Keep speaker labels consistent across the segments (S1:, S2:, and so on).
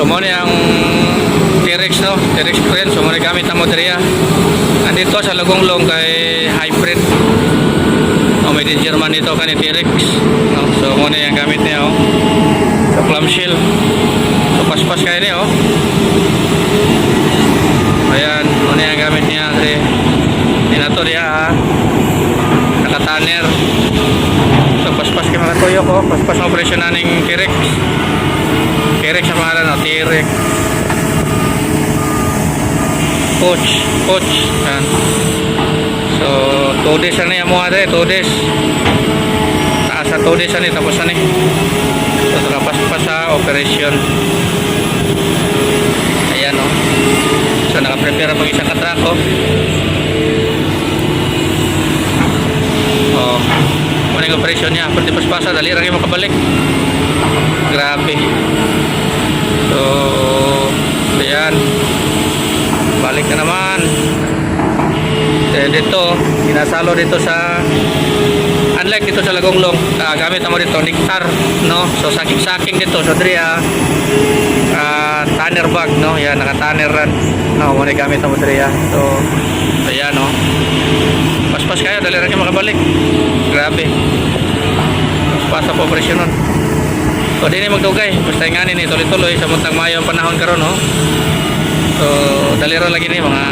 S1: So mo ni ang T-Rex no, T-Rex crane. So mo ni gamit ang moderiya. Andito sa Lagonglong kay hybrid. Oh, made in German ito kani T-Rex. No, so mo ni ang gamit niya oh. So clamshell. So paspas kay ni oh. Ayan, mo ni ang gamit niya kasi dinato dia ha. Naka-tanner. So paspas kay mga tuyok oh, paspas ng operasyon naning T-Rex. T-Rex sa pangalan no, T-Rex. Coach. Yan. So 2 days na mo ate, 2 days. Taas sa 2 days ni tapos na ni. So nakapaspas sa operation. Ayan oh. So naka-prepare pag isang katrako. Oh. Muna yung operation niya. Pwede paspasa, dali rin makabalik. Grabe. So ayan. Balik na naman. Dito, sinasalo dito sa unlike dito sa Lagonglong, gamit naman dito nectar, no? So saking dito so dria tanner bag, no? Yan naka-tanner ran. No, mo ni gamit naman dria. So ayan no. Paspas kayo dali ra kayo makabalik. Grabe. Paspas sa operasyon nun. So di ni magdugay, basta nganin ni tuloy-tuloy sa muntang mayo ang panahon karon no. So daliro lagi ni mga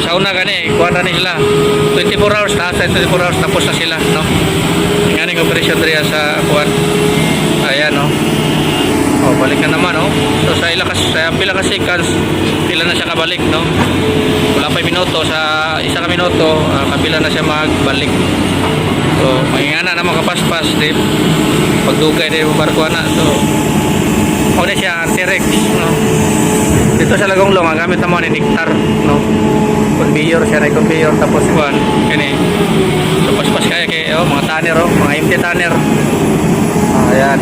S1: sauna gani kuha na nila 24 hours na sa 24 hours tapos na sila no. Ngani ng operasyon diri sa kuan. Ayan no. Oh balik na naman no. So sa pila ka seconds pila na siya kabalik no. Wala pa minuto sa isa ka minuto kapila na siya magbalik. So mahingana na makapaspas di pagdugay di barko na. So o na siya T-Rex no. Dito sa Lagonglong ang gamit naman ni nectar no. Conveyor siya na conveyor tapos kuan kani. So paspas kaya kay mga tanner oh, mga empty tanner. Ayan.